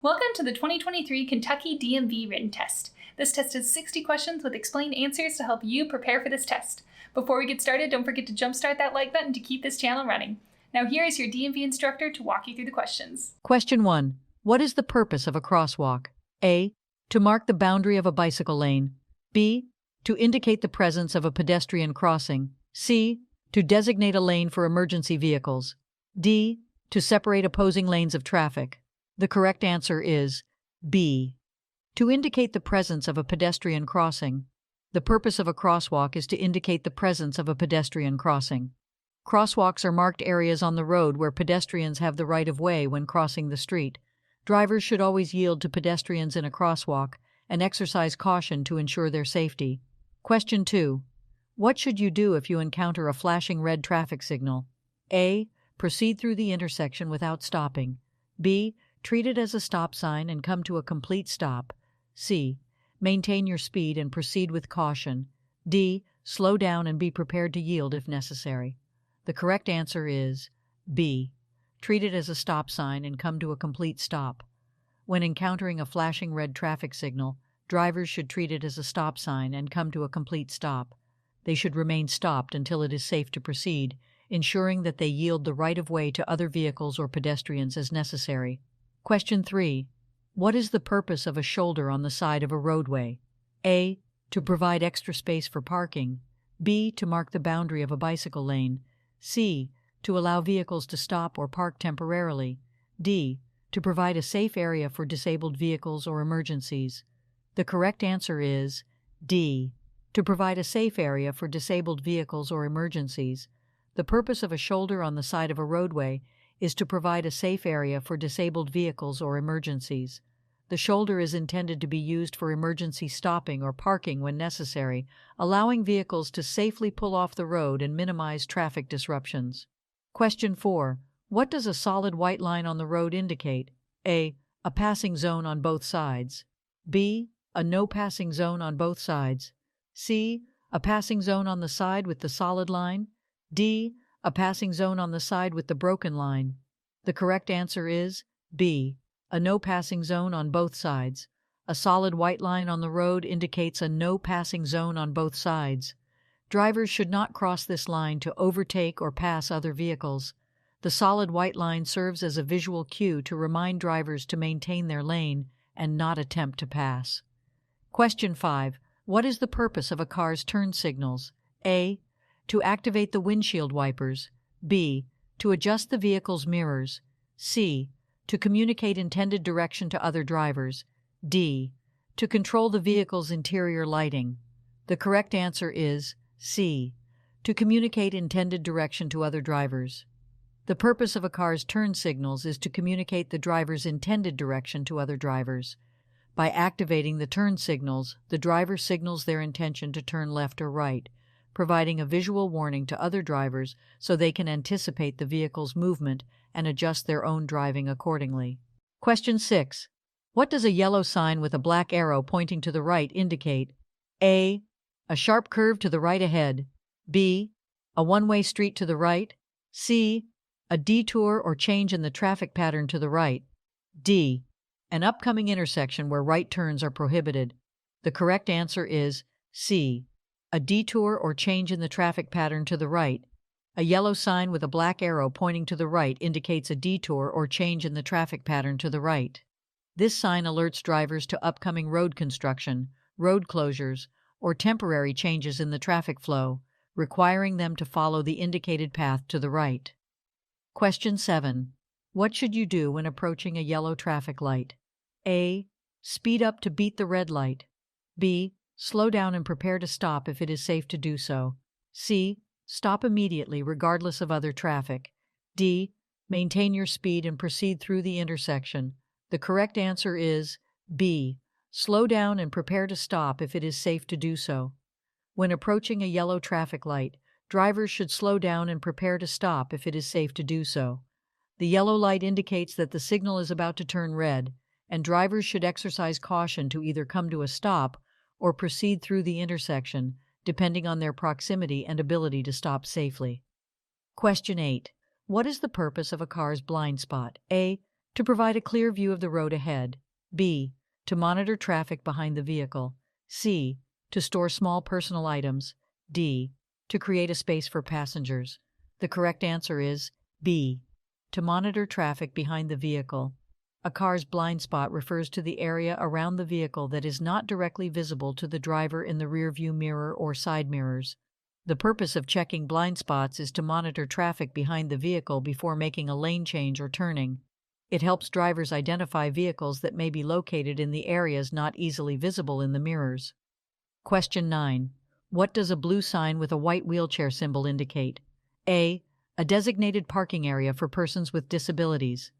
Welcome to the 2023 Kentucky DMV written test. This test is 60 questions with explained answers to help you prepare for this test. Before we get started, don't forget to jumpstart that like button to keep this channel running. Now here is your DMV instructor to walk you through the questions. Question 1. What is the purpose of a crosswalk? A. To mark the boundary of a bicycle lane. B. To indicate the presence of a pedestrian crossing. C. To designate a lane for emergency vehicles. D. To separate opposing lanes of traffic. The correct answer is B. To indicate the presence of a pedestrian crossing. The purpose of a crosswalk is to indicate the presence of a pedestrian crossing. Crosswalks are marked areas on the road where pedestrians have the right of way when crossing the street. Drivers should always yield to pedestrians in a crosswalk and exercise caution to ensure their safety. Question 2. What should you do if you encounter a flashing red traffic signal? A. Proceed through the intersection without stopping. B. Treat it as a stop sign and come to a complete stop. C. Maintain your speed and proceed with caution. D. Slow down and be prepared to yield if necessary. The correct answer is B. Treat it as a stop sign and come to a complete stop. When encountering a flashing red traffic signal, drivers should treat it as a stop sign and come to a complete stop. They should remain stopped until it is safe to proceed, ensuring that they yield the right of way to other vehicles or pedestrians as necessary. Question 3. What is the purpose of a shoulder on the side of a roadway? A. To provide extra space for parking. B. To mark the boundary of a bicycle lane. C. To allow vehicles to stop or park temporarily. D. To provide a safe area for disabled vehicles or emergencies. The correct answer is D. To provide a safe area for disabled vehicles or emergencies. The purpose of a shoulder on the side of a roadway is to provide a safe area for disabled vehicles or emergencies. The shoulder is intended to be used for emergency stopping or parking when necessary, allowing vehicles to safely pull off the road and minimize traffic disruptions. Question 4. What does a solid white line on the road indicate? A. A passing zone on both sides. B. A no passing zone on both sides. C. A passing zone on the side with the solid line. D. A passing zone on the side with the broken line. The correct answer is B. A no passing zone on both sides. A solid white line on the road indicates a no passing zone on both sides. Drivers should not cross this line to overtake or pass other vehicles. The solid white line serves as a visual cue to remind drivers to maintain their lane and not attempt to pass. Question 5. What is the purpose of a car's turn signals? A. To activate the windshield wipers. B. To adjust the vehicle's mirrors. C. To communicate intended direction to other drivers. D. To control the vehicle's interior lighting. The correct answer is C. To communicate intended direction to other drivers. The purpose of a car's turn signals is to communicate the driver's intended direction to other drivers. By activating the turn signals, the driver signals their intention to turn left or right, providing a visual warning to other drivers so they can anticipate the vehicle's movement and adjust their own driving accordingly. Question 6. What does a yellow sign with a black arrow pointing to the right indicate? A. A sharp curve to the right ahead. B. A one-way street to the right. C. A detour or change in the traffic pattern to the right. D. An upcoming intersection where right turns are prohibited. The correct answer is C. A detour or change in the traffic pattern to the right. A yellow sign with a black arrow pointing to the right indicates a detour or change in the traffic pattern to the right. This sign alerts drivers to upcoming road construction, road closures, or temporary changes in the traffic flow, requiring them to follow the indicated path to the right. Question 7. What should you do when approaching a yellow traffic light? A. Speed up to beat the red light. B. Slow down and prepare to stop if it is safe to do so. C. Stop immediately regardless of other traffic. D. Maintain your speed and proceed through the intersection. The correct answer is B. Slow down and prepare to stop if it is safe to do so. When approaching a yellow traffic light, drivers should slow down and prepare to stop if it is safe to do so. The yellow light indicates that the signal is about to turn red, and drivers should exercise caution to either come to a stop or proceed through the intersection, depending on their proximity and ability to stop safely. Question 8. What is the purpose of a car's blind spot? A. To provide a clear view of the road ahead. B. To monitor traffic behind the vehicle. C. To store small personal items. D. To create a space for passengers. The correct answer is B. To monitor traffic behind the vehicle. A car's blind spot refers to the area around the vehicle that is not directly visible to the driver in the rearview mirror or side mirrors. The purpose of checking blind spots is to monitor traffic behind the vehicle before making a lane change or turning. It helps drivers identify vehicles that may be located in the areas not easily visible in the mirrors. Question 9. What does a blue sign with a white wheelchair symbol indicate? A. A designated parking area for persons with disabilities.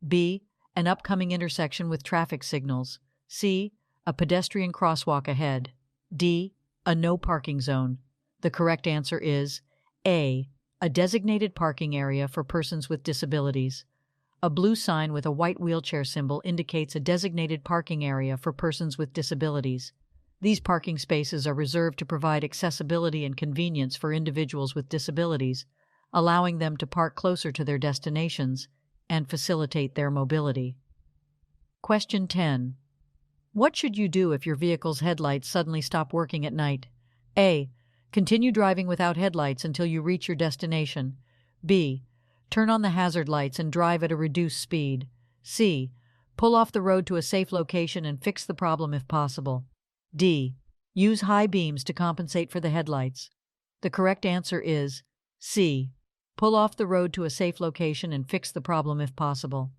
B. An upcoming intersection with traffic signals. C. A pedestrian crosswalk ahead. D. A no parking zone. The correct answer is A. A designated parking area for persons with disabilities. A blue sign with a white wheelchair symbol indicates a designated parking area for persons with disabilities. These parking spaces are reserved to provide accessibility and convenience for individuals with disabilities, allowing them to park closer to their destinations and facilitate their mobility. Question 10. What should you do if your vehicle's headlights suddenly stop working at night? A. Continue driving without headlights until you reach your destination. B. Turn on the hazard lights and drive at a reduced speed. C. Pull off the road to a safe location and fix the problem if possible. D. Use high beams to compensate for the headlights. The correct answer is C. Pull off the road to a safe location and fix the problem if possible.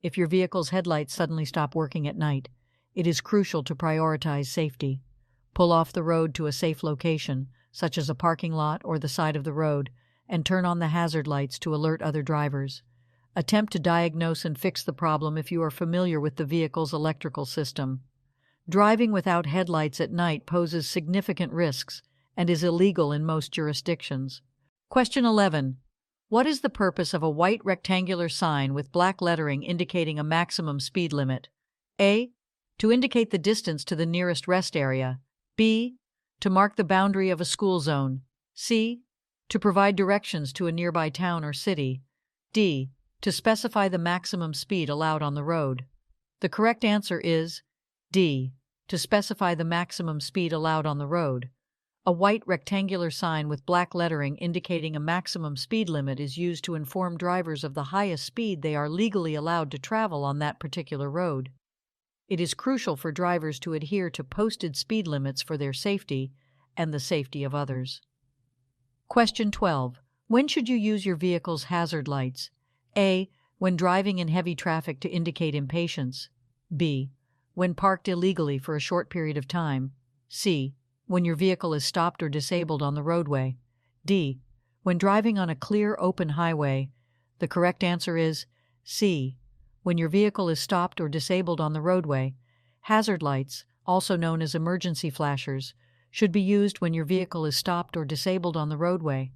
If your vehicle's headlights suddenly stop working at night, it is crucial to prioritize safety. Pull off the road to a safe location, such as a parking lot or the side of the road, and turn on the hazard lights to alert other drivers. Attempt to diagnose and fix the problem if you are familiar with the vehicle's electrical system. Driving without headlights at night poses significant risks and is illegal in most jurisdictions. Question 11. What is the purpose of a white rectangular sign with black lettering indicating a maximum speed limit? A. To indicate the distance to the nearest rest area. B. To mark the boundary of a school zone. C. To provide directions to a nearby town or city. D. To specify the maximum speed allowed on the road. The correct answer is D. To specify the maximum speed allowed on the road. A white rectangular sign with black lettering indicating a maximum speed limit is used to inform drivers of the highest speed they are legally allowed to travel on that particular road. It is crucial for drivers to adhere to posted speed limits for their safety and the safety of others. Question 12. When should you use your vehicle's hazard lights? A. When driving in heavy traffic to indicate impatience. B. When parked illegally for a short period of time. C. When your vehicle is stopped or disabled on the roadway. D. When driving on a clear, open highway. The correct answer is C. When your vehicle is stopped or disabled on the roadway. Hazard lights, also known as emergency flashers, should be used when your vehicle is stopped or disabled on the roadway.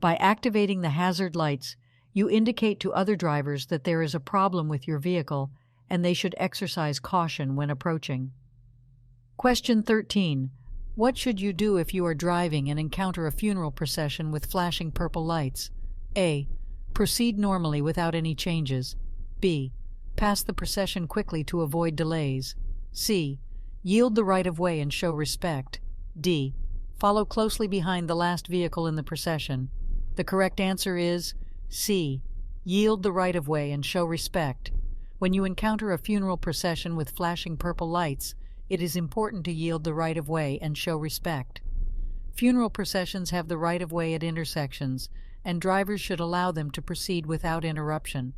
By activating the hazard lights, you indicate to other drivers that there is a problem with your vehicle and they should exercise caution when approaching. Question 13. What should you do if you are driving and encounter a funeral procession with flashing purple lights? A. Proceed normally without any changes. B. Pass the procession quickly to avoid delays. C. Yield the right-of-way and show respect. D. Follow closely behind the last vehicle in the procession. The correct answer is C. Yield the right-of-way and show respect. When you encounter a funeral procession with flashing purple lights, it is important to yield the right-of-way and show respect. Funeral processions have the right-of-way at intersections, and drivers should allow them to proceed without interruption.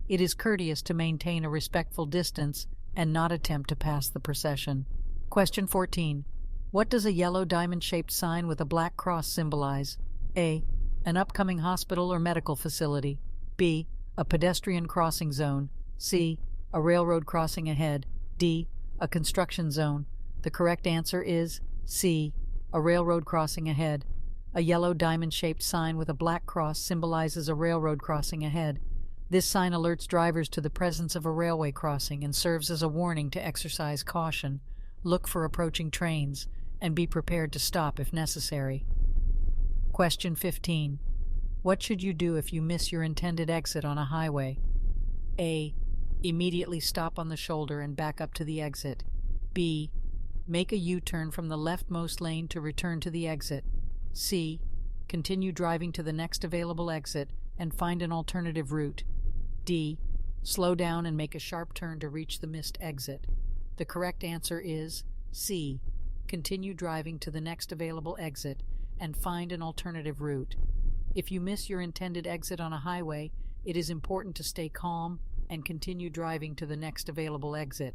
It is courteous to maintain a respectful distance and not attempt to pass the procession. Question 14. What does a yellow diamond-shaped sign with a black cross symbolize? A. An upcoming hospital or medical facility. B. A pedestrian crossing zone. C. A railroad crossing ahead. D. A construction zone. The correct answer is C. A railroad crossing ahead. A yellow diamond-shaped sign with a black cross symbolizes a railroad crossing ahead. This sign alerts drivers to the presence of a railway crossing and serves as a warning to exercise caution, look for approaching trains, and be prepared to stop if necessary. Question 15. What should you do if you miss your intended exit on a highway? A. Immediately stop on the shoulder and back up to the exit. B. Make a U-turn from the leftmost lane to return to the exit. C. Continue driving to the next available exit and find an alternative route. D. Slow down and make a sharp turn to reach the missed exit. The correct answer is C. Continue driving to the next available exit and find an alternative route. If you miss your intended exit on a highway, it is important to stay calm and continue driving to the next available exit.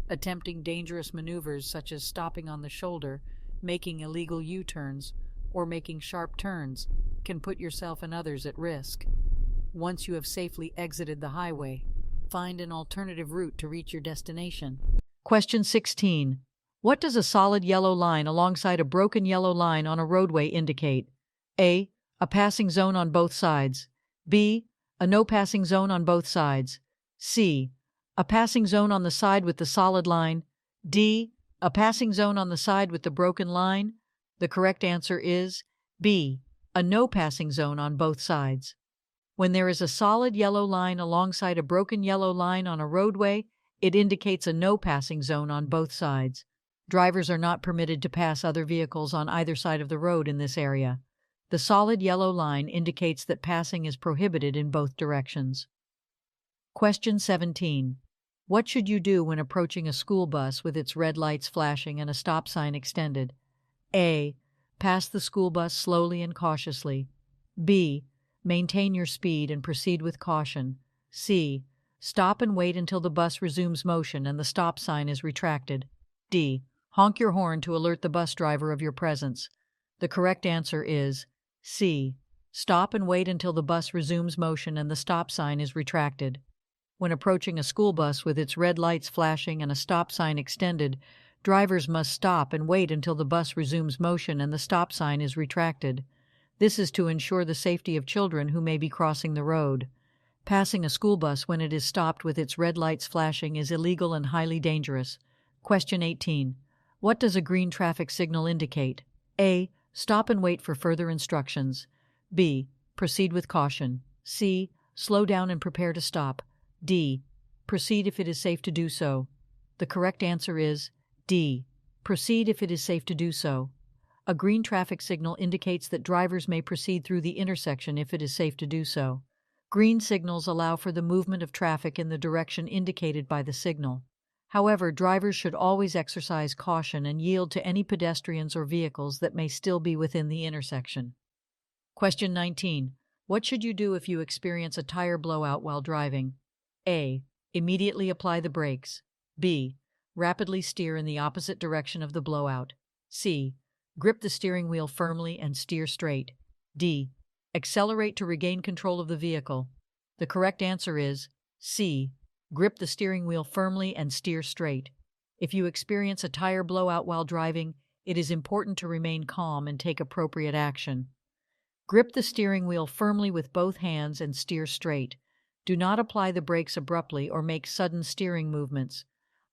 Attempting dangerous maneuvers such as stopping on the shoulder, making illegal U-turns, or making sharp turns can put yourself and others at risk. Once you have safely exited the highway, find an alternative route to reach your destination. Question 16. What does a solid yellow line alongside a broken yellow line on a roadway indicate? A. A passing zone on both sides. B. A no passing zone on both sides. C. A passing zone on the side with the solid line. D. A passing zone on the side with the broken line. The correct answer is B. A no passing zone on both sides. When there is a solid yellow line alongside a broken yellow line on a roadway, it indicates a no passing zone on both sides. Drivers are not permitted to pass other vehicles on either side of the road in this area. The solid yellow line indicates that passing is prohibited in both directions. Question 17. What should you do when approaching a school bus with its red lights flashing and a stop sign extended? A. Pass the school bus slowly and cautiously. B. Maintain your speed and proceed with caution. C. Stop and wait until the bus resumes motion and the stop sign is retracted. D. Honk your horn to alert the bus driver of your presence. The correct answer is C. Stop and wait until the bus resumes motion and the stop sign is retracted. When approaching a school bus with its red lights flashing and a stop sign extended, drivers must stop and wait until the bus resumes motion and the stop sign is retracted. This is to ensure the safety of children who may be crossing the road. Passing a school bus when it is stopped with its red lights flashing is illegal and highly dangerous. Question 18. What does a green traffic signal indicate? A. Stop and wait for further instructions. B. Proceed with caution. C. Slow down and prepare to stop. D. Proceed if it is safe to do so. The correct answer is D. Proceed if it is safe to do so. A green traffic signal indicates that drivers may proceed through the intersection if it is safe to do so. Green signals allow for the movement of traffic in the direction indicated by the signal. However, drivers should always exercise caution and yield to any pedestrians or vehicles that may still be within the intersection. Question 19. What should you do if you experience a tire blowout while driving? A. Immediately apply the brakes. B. Rapidly steer in the opposite direction of the blowout. C. Grip the steering wheel firmly and steer straight. D. Accelerate to regain control of the vehicle. The correct answer is C. Grip the steering wheel firmly and steer straight. If you experience a tire blowout while driving, it is important to remain calm and take appropriate action. Grip the steering wheel firmly with both hands and steer straight. Do not apply the brakes abruptly or make sudden steering movements.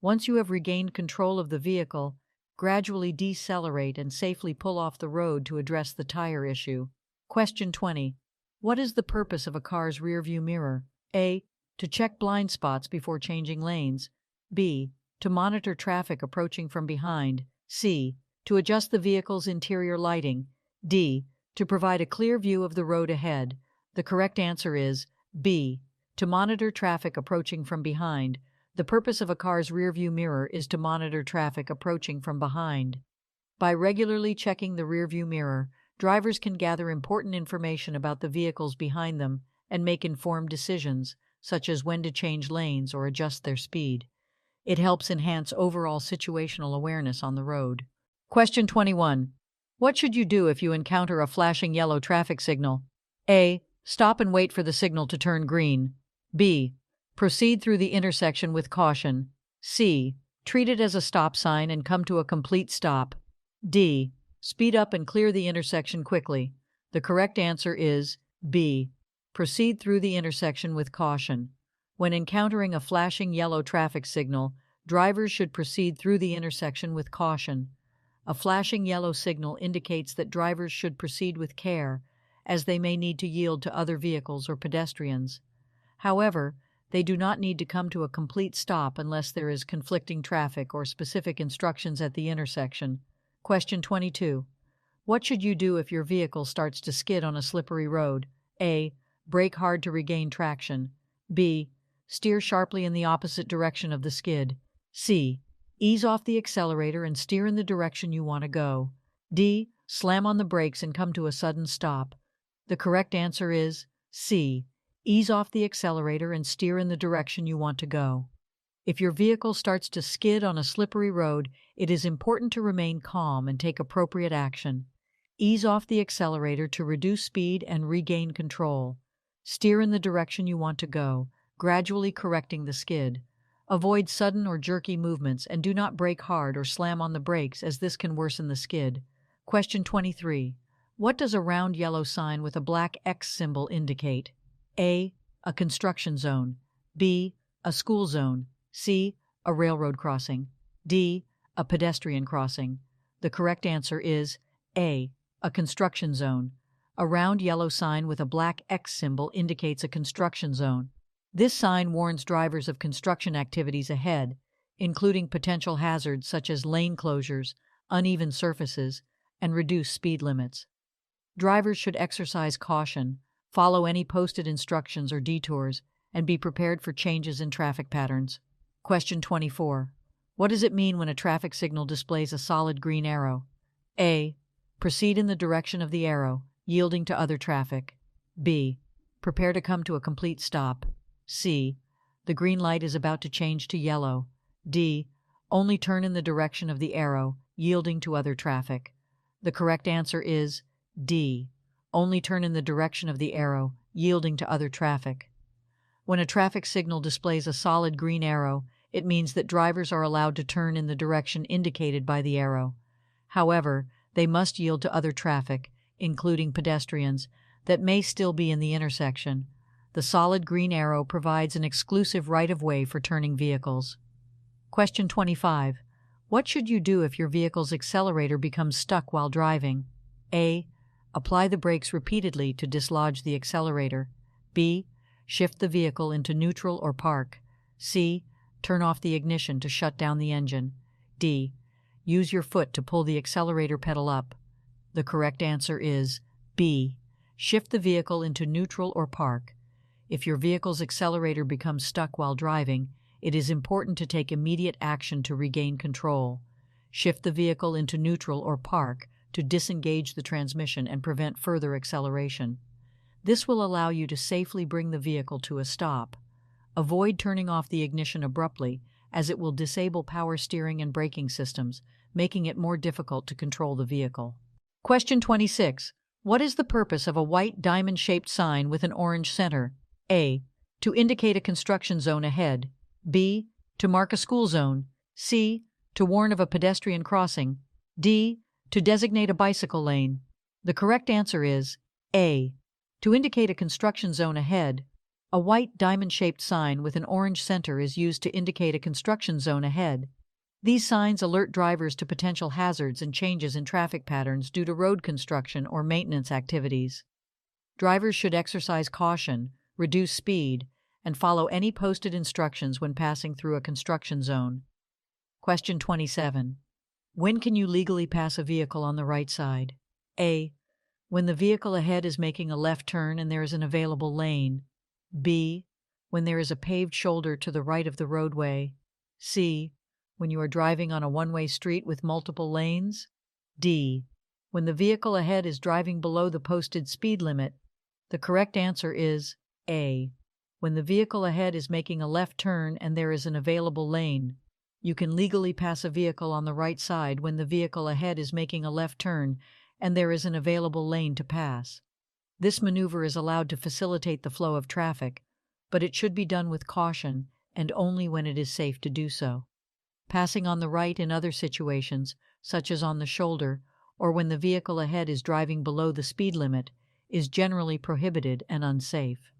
Once you have regained control of the vehicle, gradually decelerate and safely pull off the road to address the tire issue. Question 20. What is the purpose of a car's rearview mirror? A. To check blind spots before changing lanes. B. To monitor traffic approaching from behind. C. To adjust the vehicle's interior lighting. D. To provide a clear view of the road ahead. The correct answer is B. To monitor traffic approaching from behind. The purpose of a car's rearview mirror is to monitor traffic approaching from behind. By regularly checking the rearview mirror, drivers can gather important information about the vehicles behind them and make informed decisions, such as when to change lanes or adjust their speed. It helps enhance overall situational awareness on the road. Question 21. What should you do if you encounter a flashing yellow traffic signal? A. Stop and wait for the signal to turn green. B. Proceed through the intersection with caution. C. Treat it as a stop sign and come to a complete stop. D. Speed up and clear the intersection quickly. The correct answer is B. Proceed through the intersection with caution. When encountering a flashing yellow traffic signal, drivers should proceed through the intersection with caution. A flashing yellow signal indicates that drivers should proceed with care, as they may need to yield to other vehicles or pedestrians. However, They do not need to come to a complete stop unless there is conflicting traffic or specific instructions at the intersection. Question 22. What should you do if your vehicle starts to skid on a slippery road? A. Brake hard to regain traction. B. Steer sharply in the opposite direction of the skid. C. Ease off the accelerator and steer in the direction you want to go. D. Slam on the brakes and come to a sudden stop. The correct answer is C. Ease off the accelerator and steer in the direction you want to go. If your vehicle starts to skid on a slippery road, it is important to remain calm and take appropriate action. Ease off the accelerator to reduce speed and regain control. Steer in the direction you want to go, gradually correcting the skid. Avoid sudden or jerky movements and do not brake hard or slam on the brakes, as this can worsen the skid. Question 23. What does a round yellow sign with a black X symbol indicate? A. A construction zone. B. A school zone. C. A railroad crossing. D. A pedestrian crossing. The correct answer is A. A construction zone. A round yellow sign with a black X symbol indicates a construction zone. This sign warns drivers of construction activities ahead, including potential hazards such as lane closures, uneven surfaces, and reduced speed limits. Drivers should exercise caution, follow any posted instructions or detours, and be prepared for changes in traffic patterns. Question 24. What does it mean when a traffic signal displays a solid green arrow? A. Proceed in the direction of the arrow, yielding to other traffic. B. Prepare to come to a complete stop. C. The green light is about to change to yellow. D. Only turn in the direction of the arrow, yielding to other traffic. The correct answer is D. Only turn in the direction of the arrow, yielding to other traffic. When a traffic signal displays a solid green arrow, it means that drivers are allowed to turn in the direction indicated by the arrow. However, they must yield to other traffic, including pedestrians, that may still be in the intersection. The solid green arrow provides an exclusive right-of-way for turning vehicles. Question 25. What should you do if your vehicle's accelerator becomes stuck while driving? A. Apply the brakes repeatedly to dislodge the accelerator. B. Shift the vehicle into neutral or park. C. Turn off the ignition to shut down the engine. D. Use your foot to pull the accelerator pedal up. The correct answer is B. Shift the vehicle into neutral or park. If your vehicle's accelerator becomes stuck while driving, it is important to take immediate action to regain control. Shift the vehicle into neutral or park to disengage the transmission and prevent further acceleration. This will allow you to safely bring the vehicle to a stop. Avoid turning off the ignition abruptly, as it will disable power steering and braking systems, making it more difficult to control the vehicle. Question 26. What is the purpose of a white diamond-shaped sign with an orange center? A. To indicate a construction zone ahead. B. To mark a school zone. C. To warn of a pedestrian crossing. D. To designate a bicycle lane. The correct answer is A. To indicate a construction zone ahead. A white diamond-shaped sign with an orange center is used to indicate a construction zone ahead. These signs alert drivers to potential hazards and changes in traffic patterns due to road construction or maintenance activities. Drivers should exercise caution, reduce speed, and follow any posted instructions when passing through a construction zone. Question 27. When can you legally pass a vehicle on the right side? A. When the vehicle ahead is making a left turn and there is an available lane. B. When there is a paved shoulder to the right of the roadway. C. When you are driving on a one-way street with multiple lanes. D. When the vehicle ahead is driving below the posted speed limit. The correct answer is A. When the vehicle ahead is making a left turn and there is an available lane. You can legally pass a vehicle on the right side when the vehicle ahead is making a left turn and there is an available lane to pass. This maneuver is allowed to facilitate the flow of traffic, but it should be done with caution and only when it is safe to do so. Passing on the right in other situations, such as on the shoulder or when the vehicle ahead is driving below the speed limit, is generally prohibited and unsafe.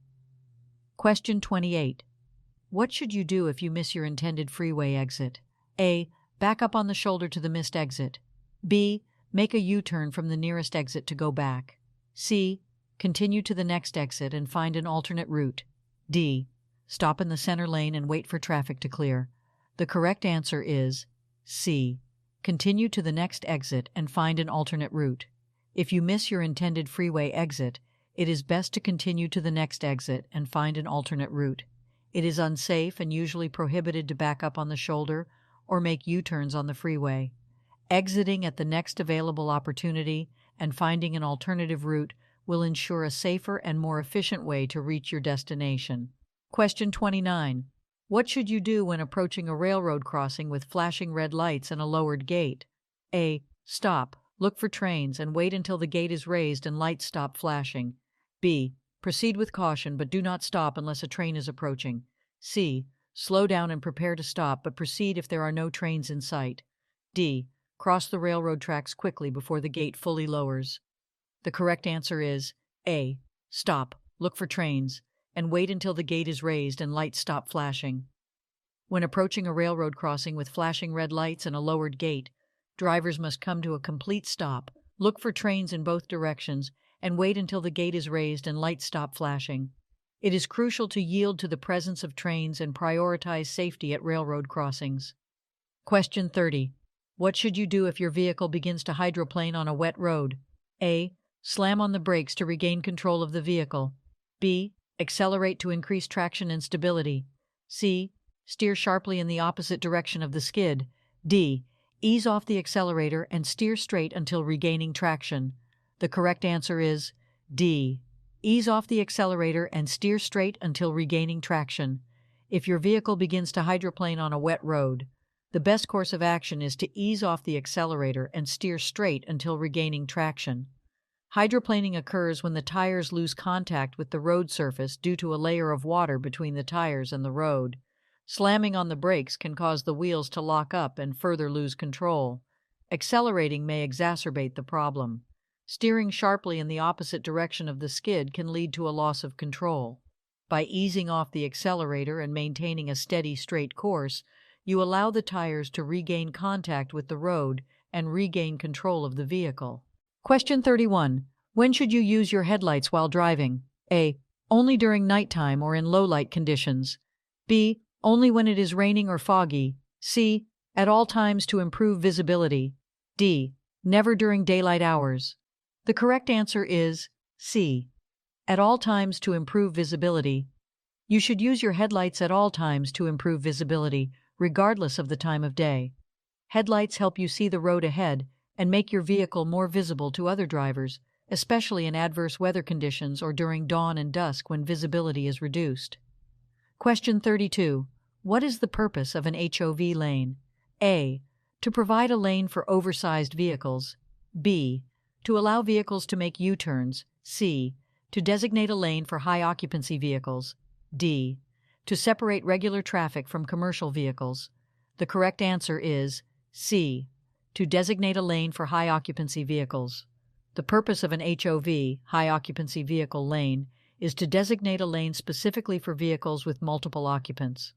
Question 28. What should you do if you miss your intended freeway exit? A. Back up on the shoulder to the missed exit. B. Make a U-turn from the nearest exit to go back. C. Continue to the next exit and find an alternate route. D. Stop in the center lane and wait for traffic to clear. The correct answer is C. Continue to the next exit and find an alternate route. If you miss your intended freeway exit, it is best to continue to the next exit and find an alternate route. It is unsafe and usually prohibited to back up on the shoulder or make U-turns on the freeway. Exiting at the next available opportunity and finding an alternative route will ensure a safer and more efficient way to reach your destination. Question 29. What should you do when approaching a railroad crossing with flashing red lights and a lowered gate? A. Stop, look for trains, and wait until the gate is raised and lights stop flashing. B. Proceed with caution but do not stop unless a train is approaching. C. Slow down and prepare to stop but proceed if there are no trains in sight. D. Cross the railroad tracks quickly before the gate fully lowers. The correct answer is A. Stop, look for trains, and wait until the gate is raised and lights stop flashing. When approaching a railroad crossing with flashing red lights and a lowered gate, drivers must come to a complete stop, look for trains in both directions, and wait until the gate is raised and lights stop flashing. It is crucial to yield to the presence of trains and prioritize safety at railroad crossings. Question 30. What should you do if your vehicle begins to hydroplane on a wet road? A. Slam on the brakes to regain control of the vehicle. B. Accelerate to increase traction and stability. C. Steer sharply in the opposite direction of the skid. D. Ease off the accelerator and steer straight until regaining traction. The correct answer is D. Ease off the accelerator and steer straight until regaining traction. If your vehicle begins to hydroplane on a wet road, the best course of action is to ease off the accelerator and steer straight until regaining traction. Hydroplaning occurs when the tires lose contact with the road surface due to a layer of water between the tires and the road. Slamming on the brakes can cause the wheels to lock up and further lose control. Accelerating may exacerbate the problem. Steering sharply in the opposite direction of the skid can lead to a loss of control. By easing off the accelerator and maintaining a steady, straight course, you allow the tires to regain contact with the road and regain control of the vehicle. Question 31. When should you use your headlights while driving? A. Only during nighttime or in low light conditions. B. Only when it is raining or foggy. C. At all times to improve visibility. D. Never during daylight hours. The correct answer is C. At all times to improve visibility. You should use your headlights at all times to improve visibility, regardless of the time of day. Headlights help you see the road ahead and make your vehicle more visible to other drivers, especially in adverse weather conditions or during dawn and dusk when visibility is reduced. Question 32. What is the purpose of an HOV lane? A. To provide a lane for oversized vehicles. B. To allow vehicles to make U-turns. C. To designate a lane for high-occupancy vehicles. D. To separate regular traffic from commercial vehicles. The correct answer is C. To designate a lane for high-occupancy vehicles. The purpose of an HOV, high-occupancy vehicle lane, is to designate a lane specifically for vehicles with multiple occupants.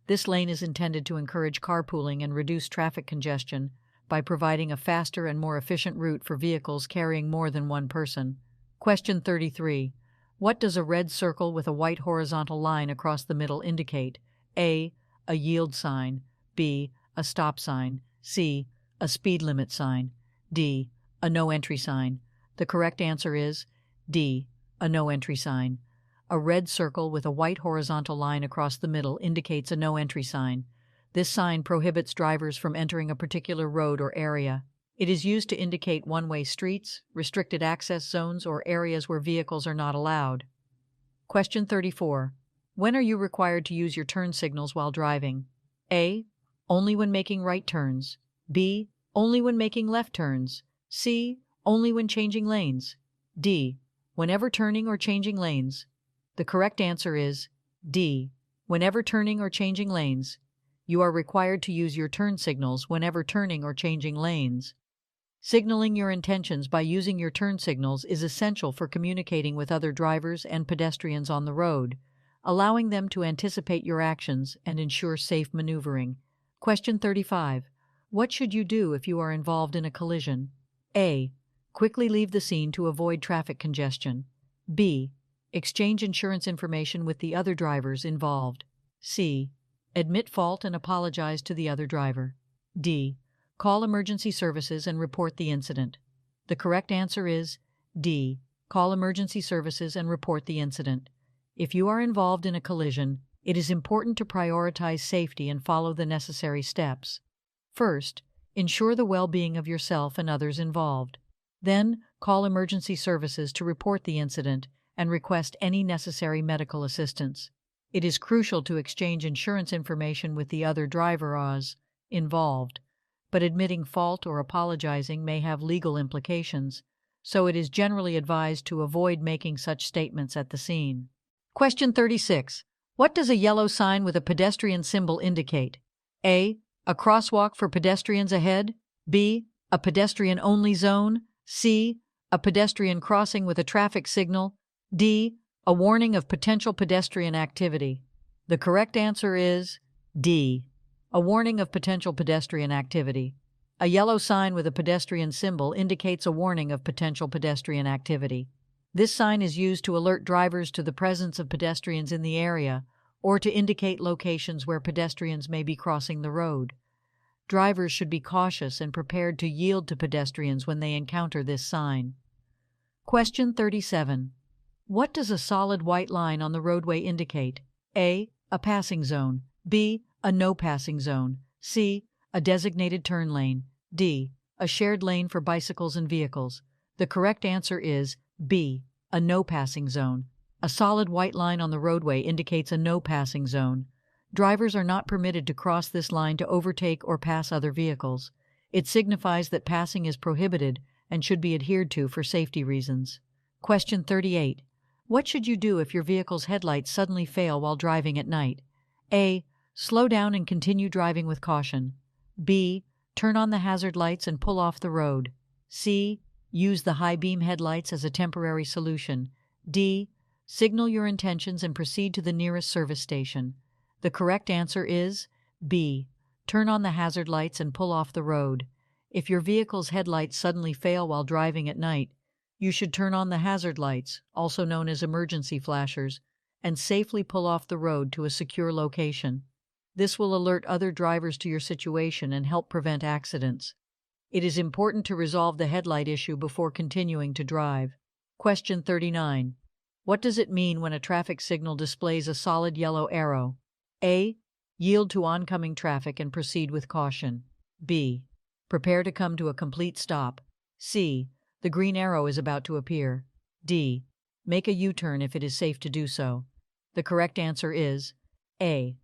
This lane is intended to encourage carpooling and reduce traffic congestion by providing a faster and more efficient route for vehicles carrying more than one person. Question 33. What does a red circle with a white horizontal line across the middle indicate? A. A yield sign. B. A stop sign. C. A speed limit sign. D. A no entry sign. The correct answer is D. A no entry sign. A red circle with a white horizontal line across the middle indicates a no entry sign. This sign prohibits drivers from entering a particular road or area. It is used to indicate one-way streets, restricted access zones, or areas where vehicles are not allowed. Question 34. When are you required to use your turn signals while driving? A. Only when making right turns. B. Only when making left turns. C. Only when changing lanes. D. Whenever turning or changing lanes. The correct answer is D. Whenever turning or changing lanes. You are required to use your turn signals whenever turning or changing lanes. Signaling your intentions by using your turn signals is essential for communicating with other drivers and pedestrians on the road, allowing them to anticipate your actions and ensure safe maneuvering. Question 35. What should you do if you are involved in a collision? A. Quickly leave the scene to avoid traffic congestion. B. Exchange insurance information with the other drivers involved. C. Admit fault and apologize to the other driver. D. Call emergency services and report the incident. The correct answer is D. Call emergency services and report the incident. If you are involved in a collision, it is important to prioritize safety and follow the necessary steps. First, ensure the well-being of yourself and others involved. Then, call emergency services to report the incident and request any necessary medical assistance. It is crucial to exchange insurance information with the other drivers involved, but admitting fault or apologizing may have legal implications, so it is generally advised to avoid making such statements at the scene. Question 36. What does a yellow sign with a pedestrian symbol indicate? A. A crosswalk for pedestrians ahead. B. A pedestrian-only zone. C. A pedestrian crossing with a traffic signal. D. A warning of potential pedestrian activity. The correct answer is D. A warning of potential pedestrian activity. A yellow sign with a pedestrian symbol indicates a warning of potential pedestrian activity. This sign is used to alert drivers to the presence of pedestrians in the area or to indicate locations where pedestrians may be crossing the road. Drivers should be cautious and prepared to yield to pedestrians when they encounter this sign. Question 37. What does a solid white line on the roadway indicate? A. A passing zone. B. A no passing zone. C. A designated turn lane. D. A shared lane for bicycles and vehicles. The correct answer is B. A no passing zone. A solid white line on the roadway indicates a no passing zone. Drivers are not permitted to cross this line to overtake or pass other vehicles. It signifies that passing is prohibited and should be adhered to for safety reasons. Question 38. What should you do if your vehicle's headlights suddenly fail while driving at night? A. Slow down and continue driving with caution. B. Turn on the hazard lights and pull off the road. C. Use the high beam headlights as a temporary solution. D. Signal your intentions and proceed to the nearest service station. The correct answer is B. Turn on the hazard lights and pull off the road. If your vehicle's headlights suddenly fail while driving at night, you should turn on the hazard lights, also known as emergency flashers, and safely pull off the road to a secure location. This will alert other drivers to your situation and help prevent accidents. It is important to resolve the headlight issue before continuing to drive. Question 39. What does it mean when a traffic signal displays a solid yellow arrow? A. Yield to oncoming traffic and proceed with caution. B. Prepare to come to a complete stop. C. The green arrow is about to appear. D. Make a U-turn if it is safe to do so. The correct answer is A.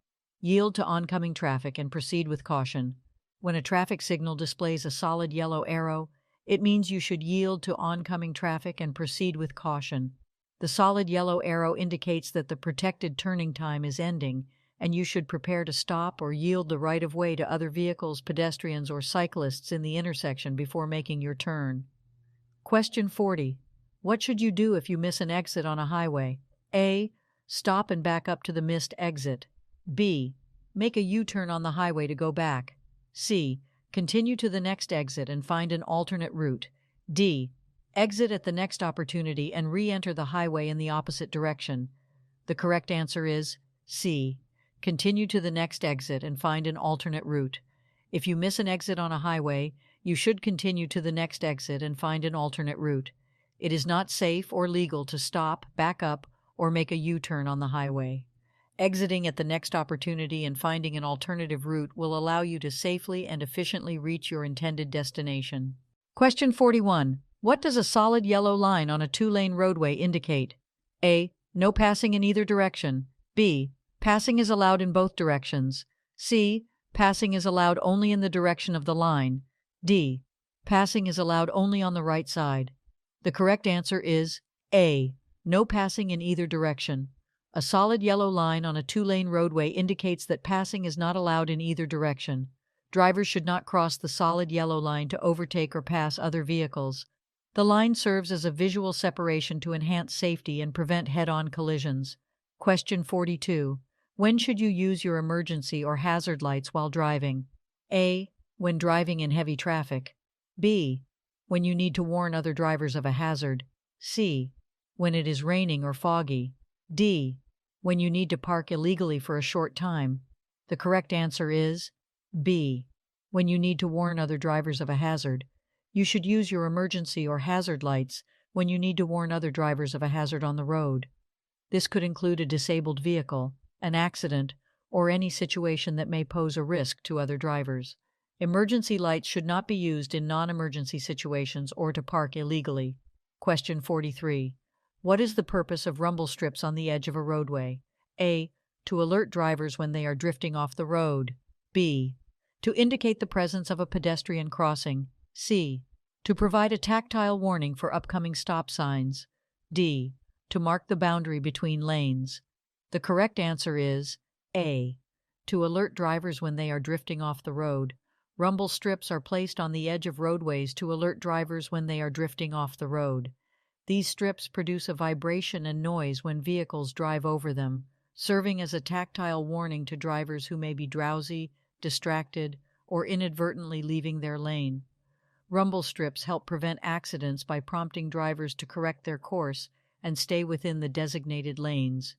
Yield to oncoming traffic and proceed with caution. When a traffic signal displays a solid yellow arrow, it means you should yield to oncoming traffic and proceed with caution. The solid yellow arrow indicates that the protected turning time is ending, and you should prepare to stop or yield the right-of-way to other vehicles, pedestrians, or cyclists in the intersection before making your turn. Question 40. What should you do if you miss an exit on a highway? A. Stop and back up to the missed exit. B. Make a U-turn on the highway to go back. C. Continue to the next exit and find an alternate route. D. Exit at the next opportunity and re-enter the highway in the opposite direction. The correct answer is C. Continue to the next exit and find an alternate route. If you miss an exit on a highway, you should continue to the next exit and find an alternate route. It is not safe or legal to stop, back up, or make a U-turn on the highway. Exiting at the next opportunity and finding an alternative route will allow you to safely and efficiently reach your intended destination. Question 41. What does a solid yellow line on a two-lane roadway indicate? A. No passing in either direction. B. Passing is allowed in both directions. C. Passing is allowed only in the direction of the line. D. Passing is allowed only on the right side. The correct answer is A. No passing in either direction. A solid yellow line on a two-lane roadway indicates that passing is not allowed in either direction. Drivers should not cross the solid yellow line to overtake or pass other vehicles. The line serves as a visual separation to enhance safety and prevent head-on collisions. Question 42. When should you use your emergency or hazard lights while driving? A. When driving in heavy traffic. B. When you need to warn other drivers of a hazard. C. when it is raining or foggy. D. When you need to park illegally for a short time. The correct answer is B. When you need to warn other drivers of a hazard. You should use your emergency or hazard lights when you need to warn other drivers of a hazard on the road. This could include a disabled vehicle, an accident, or any situation that may pose a risk to other drivers. Emergency lights should not be used in non-emergency situations or to park illegally. Question 43. What is the purpose of rumble strips on the edge of a roadway? A. To alert drivers when they are drifting off the road. B. To indicate the presence of a pedestrian crossing. C. To provide a tactile warning for upcoming stop signs. D. To mark the boundary between lanes. The correct answer is A. To alert drivers when they are drifting off the road. Rumble strips are placed on the edge of roadways to alert drivers when they are drifting off the road. These strips produce a vibration and noise when vehicles drive over them, serving as a tactile warning to drivers who may be drowsy, distracted, or inadvertently leaving their lane. Rumble strips help prevent accidents by prompting drivers to correct their course and stay within the designated lanes.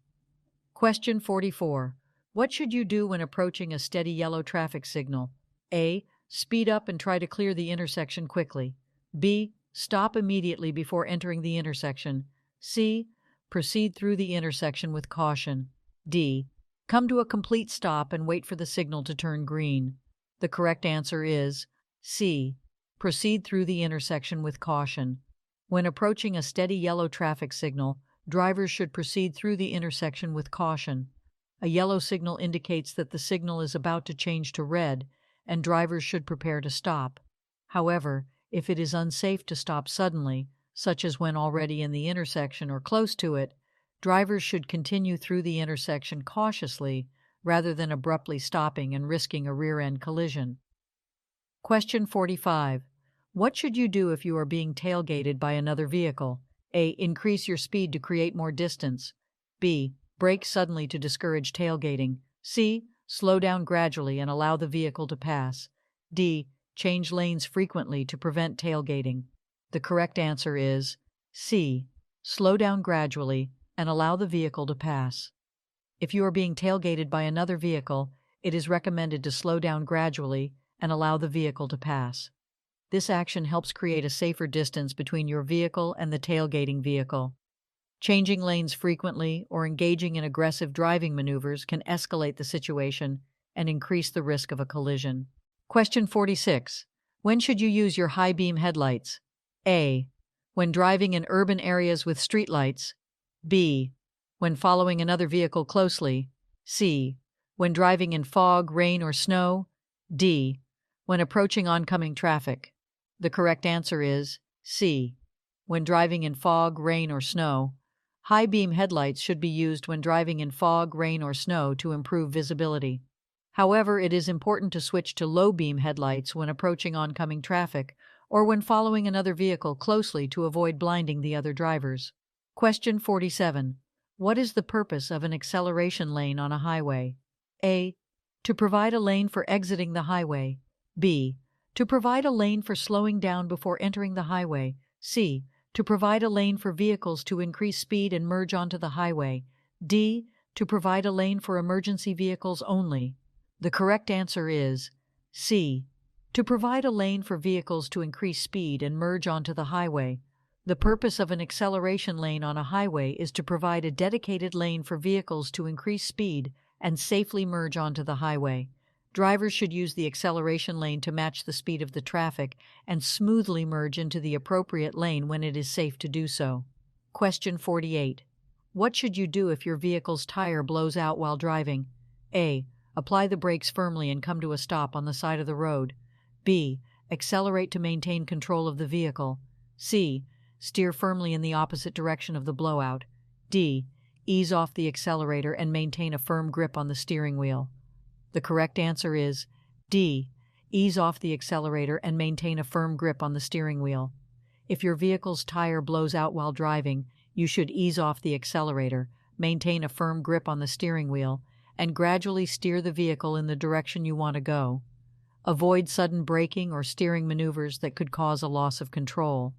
Question 44. What should you do when approaching a steady yellow traffic signal? A. Speed up and try to clear the intersection quickly. B. Stop immediately before entering the intersection. C. Proceed through the intersection with caution. D. Come to a complete stop and wait for the signal to turn green. The correct answer is C. Proceed through the intersection with caution. When approaching a steady yellow traffic signal, drivers should proceed through the intersection with caution. A yellow signal indicates that the signal is about to change to red, and drivers should prepare to stop. However, if it is unsafe to stop suddenly, such as when already in the intersection or close to it, drivers should continue through the intersection cautiously rather than abruptly stopping and risking a rear-end collision. Question 45. What should you do if you are being tailgated by another vehicle? A. Increase your speed to create more distance. B. Brake suddenly to discourage tailgating. C. Slow down gradually and allow the vehicle to pass. D. Change lanes frequently to prevent tailgating. The correct answer is C. Slow down gradually and allow the vehicle to pass. If you are being tailgated by another vehicle, it is recommended to slow down gradually and allow the vehicle to pass. This action helps create a safer distance between your vehicle and the tailgating vehicle. Changing lanes frequently or engaging in aggressive driving maneuvers can escalate the situation and increase the risk of a collision. Question 46. When should you use your high beam headlights? A. When driving in urban areas with streetlights. B. When following another vehicle closely. C. When driving in fog, rain, or snow. D. When approaching oncoming traffic. The correct answer is C. When driving in fog, rain, or snow. High beam headlights should be used when driving in fog, rain, or snow to improve visibility. However, it is important to switch to low beam headlights when approaching oncoming traffic or when following another vehicle closely to avoid blinding the other drivers. Question 47. What is the purpose of an acceleration lane on a highway? A. To provide a lane for exiting the highway. B. To provide a lane for slowing down before entering the highway. C. To provide a lane for vehicles to increase speed and merge onto the highway. D. To provide a lane for emergency vehicles only. The correct answer is C. To provide a lane for vehicles to increase speed and merge onto the highway. The purpose of an acceleration lane on a highway is to provide a dedicated lane for vehicles to increase speed and safely merge onto the highway. Drivers should use the acceleration lane to match the speed of the traffic and smoothly merge into the appropriate lane when it is safe to do so. Question 48. What should you do if your vehicle's tire blows out while driving? A. Apply the brakes firmly and come to a stop on the side of the road. B. Accelerate to maintain control of the vehicle. C. Steer firmly in the opposite direction of the blowout. D. Ease off the accelerator and maintain a firm grip on the steering wheel. The correct answer is D. Ease off the accelerator and maintain a firm grip on the steering wheel. If your vehicle's tire blows out while driving, you should ease off the accelerator, maintain a firm grip on the steering wheel, and gradually steer the vehicle in the direction you want to go. Avoid sudden braking or steering maneuvers that could cause a loss of control.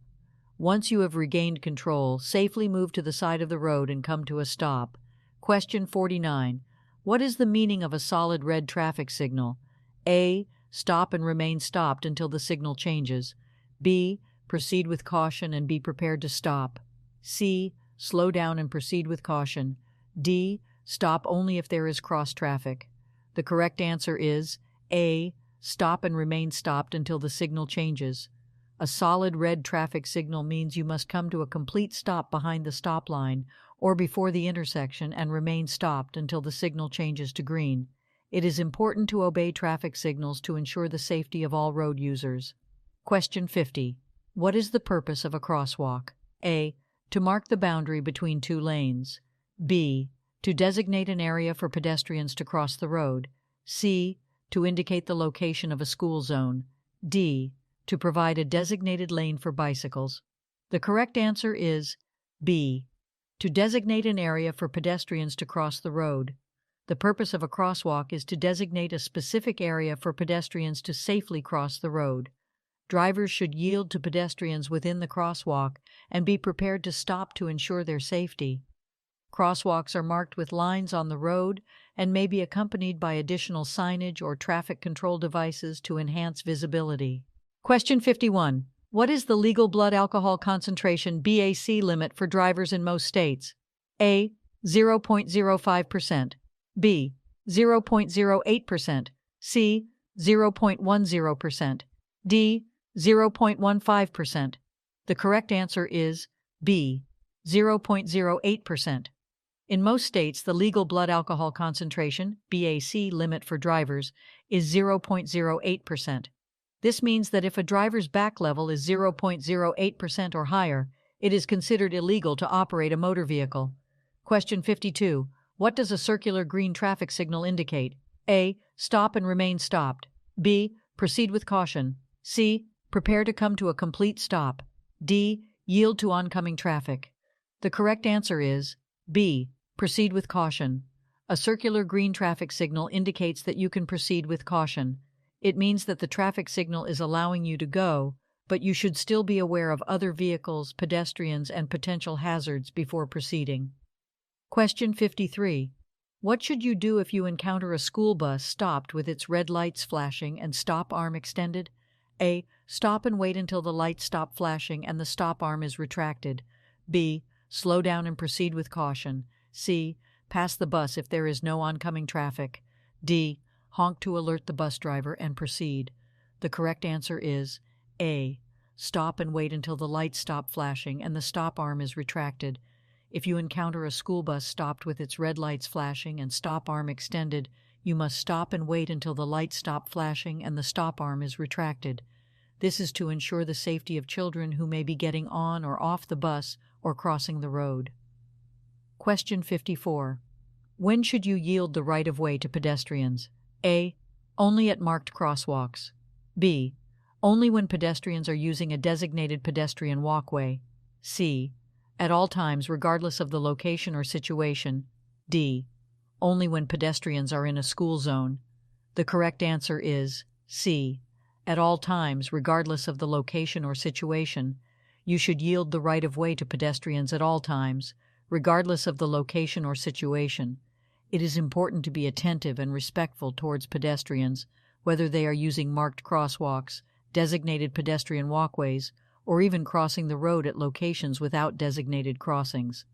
Once you have regained control, safely move to the side of the road and come to a stop. Question 49. What is the meaning of a solid red traffic signal? A. Stop and remain stopped until the signal changes. B. Proceed with caution and be prepared to stop. C. Slow down and proceed with caution. D. Stop only if there is cross traffic. The correct answer is A. Stop and remain stopped until the signal changes. A solid red traffic signal means you must come to a complete stop behind the stop line or before the intersection and remain stopped until the signal changes to green. It is important to obey traffic signals to ensure the safety of all road users. Question 50. What is the purpose of a crosswalk? A. To mark the boundary between two lanes. B. To designate an area for pedestrians to cross the road. C. To indicate the location of a school zone. D. To provide a designated lane for bicycles. The correct answer is B. To designate an area for pedestrians to cross the road. The purpose of a crosswalk is to designate a specific area for pedestrians to safely cross the road. Drivers should yield to pedestrians within the crosswalk and be prepared to stop to ensure their safety. Crosswalks are marked with lines on the road and may be accompanied by additional signage or traffic control devices to enhance visibility. Question 51. What is the legal blood alcohol concentration (BAC) limit for drivers in most states? A. 0.05%. B. 0.08%. C. 0.10%. D. 0.15%. The correct answer is B. 0.08%. In most states, the legal blood alcohol concentration (BAC) limit for drivers is 0.08%. This means that if a driver's back level is 0.08% or higher, it is considered illegal to operate a motor vehicle. Question 52. What does a circular green traffic signal indicate? A. Stop and remain stopped. B. Proceed with caution. C. Prepare to come to a complete stop. D. Yield to oncoming traffic. The correct answer is B. Proceed with caution. A circular green traffic signal indicates that you can proceed with caution. It means that the traffic signal is allowing you to go, but you should still be aware of other vehicles, pedestrians, and potential hazards before proceeding. Question 53. What should you do if you encounter a school bus stopped with its red lights flashing and stop arm extended? A. Stop and wait until the lights stop flashing and the stop arm is retracted. B. Slow down and proceed with caution. C. Pass the bus if there is no oncoming traffic. D. Honk to alert the bus driver and proceed. The correct answer is A. Stop and wait until the lights stop flashing and the stop arm is retracted. If you encounter a school bus stopped with its red lights flashing and stop arm extended, you must stop and wait until the lights stop flashing and the stop arm is retracted. This is to ensure the safety of children who may be getting on or off the bus or crossing the road. Question 54. When should you yield the right-of-way to pedestrians? A. Only at marked crosswalks. B. Only when pedestrians are using a designated pedestrian walkway. C. At all times, regardless of the location or situation. D. Only when pedestrians are in a school zone. The correct answer is C. At all times, regardless of the location or situation. You should yield the right-of-way to pedestrians at all times, regardless of the location or situation. It is important to be attentive and respectful towards pedestrians, whether they are using marked crosswalks, designated pedestrian walkways, or even crossing the road at locations without designated crossings.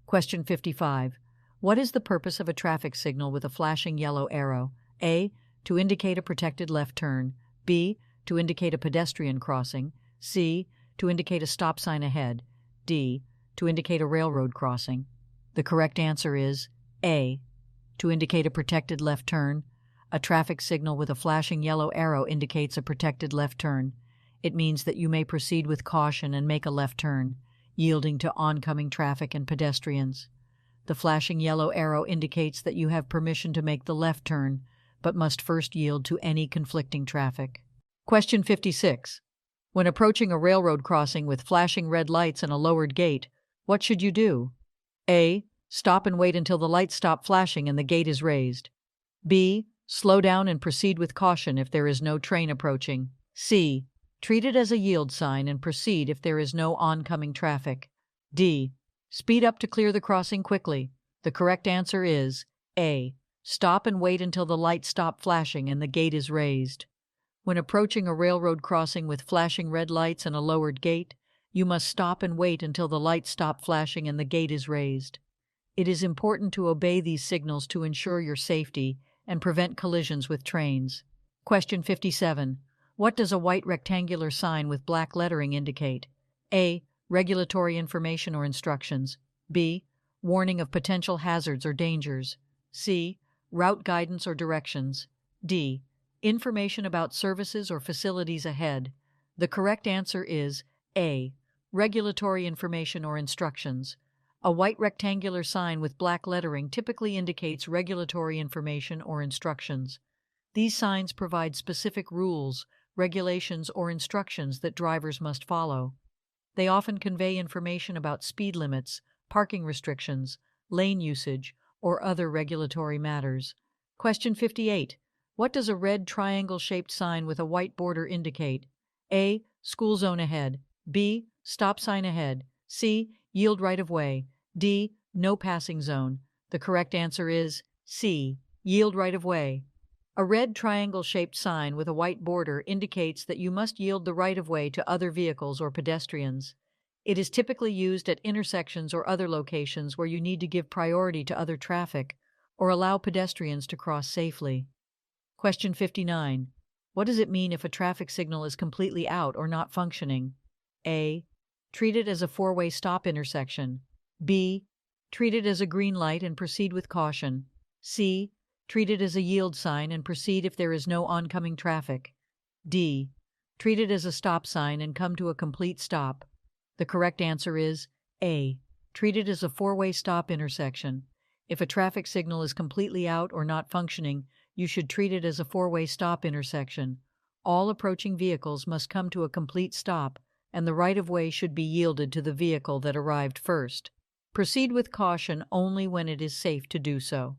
Question 55. What is the purpose of a traffic signal with a flashing yellow arrow? A. To indicate a protected left turn. B. To indicate a pedestrian crossing. C. To indicate a stop sign ahead. D. To indicate a railroad crossing. The correct answer is A. To indicate a protected left turn. A traffic signal with a flashing yellow arrow indicates a protected left turn. It means that you may proceed with caution and make a left turn, yielding to oncoming traffic and pedestrians. The flashing yellow arrow indicates that you have permission to make the left turn, but must first yield to any conflicting traffic. Question 56. When approaching a railroad crossing with flashing red lights and a lowered gate, what should you do? A. Stop and wait until the lights stop flashing and the gate is raised. B. Slow down and proceed with caution if there is no train approaching. C. Treat it as a yield sign and proceed if there is no oncoming traffic. D. Speed up to clear the crossing quickly. The correct answer is A. Stop and wait until the lights stop flashing and the gate is raised. When approaching a railroad crossing with flashing red lights and a lowered gate, you must stop and wait until the lights stop flashing and the gate is raised. It is important to obey these signals to ensure your safety and prevent collisions with trains. Question 57. What does a white rectangular sign with black lettering indicate? A. Regulatory information or instructions. B. Warning of potential hazards or dangers. C. Route guidance or directions. D. Information about services or facilities ahead. The correct answer is A. Regulatory information or instructions. A white rectangular sign with black lettering typically indicates regulatory information or instructions. These signs provide specific rules, regulations, or instructions that drivers must follow. They often convey information about speed limits, parking restrictions, lane usage, or other regulatory matters. Question 58. What does a red triangle-shaped sign with a white border indicate? A. School zone ahead. B. Stop sign ahead. C. Yield right of way. D. No passing zone. The correct answer is C. Yield right of way. A red triangle-shaped sign with a white border indicates that you must yield the right of way to other vehicles or pedestrians. It is typically used at intersections or other locations where you need to give priority to other traffic or allow pedestrians to cross safely. Question 59. What does it mean if a traffic signal is completely out or not functioning? A. Treat it as a four-way stop intersection. B. Treat it as a green light and proceed with caution. C. Treat it as a yield sign and proceed if there is no oncoming traffic. D. Treat it as a stop sign and come to a complete stop. The correct answer is A. Treat it as a four-way stop intersection. If a traffic signal is completely out or not functioning, you should treat it as a four-way stop intersection. All approaching vehicles must come to a complete stop, and the right-of-way should be yielded to the vehicle that arrived first. Proceed with caution only when it is safe to do so.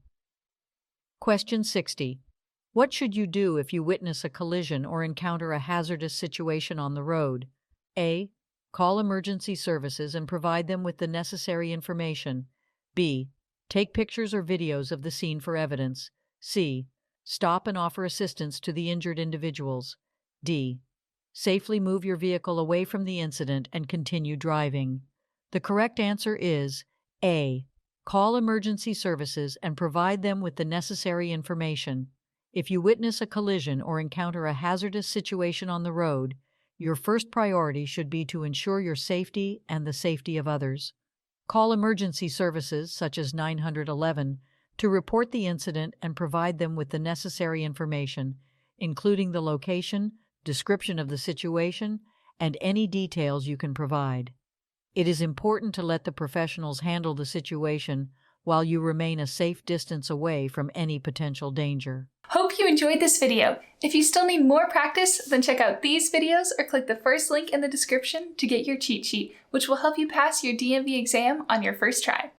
Question 60. What should you do if you witness a collision or encounter a hazardous situation on the road? A. Call emergency services and provide them with the necessary information. B. Take pictures or videos of the scene for evidence. C. Stop and offer assistance to the injured individuals. D. Safely move your vehicle away from the incident and continue driving. The correct answer is A. Call emergency services and provide them with the necessary information. If you witness a collision or encounter a hazardous situation on the road, your first priority should be to ensure your safety and the safety of others. Call emergency services, such as 911, to report the incident and provide them with the necessary information, including the location, description of the situation, and any details you can provide. It is important to let the professionals handle the situation while you remain a safe distance away from any potential danger. Hope you enjoyed this video. If you still need more practice, then check out these videos or click the first link in the description to get your cheat sheet, which will help you pass your DMV exam on your first try.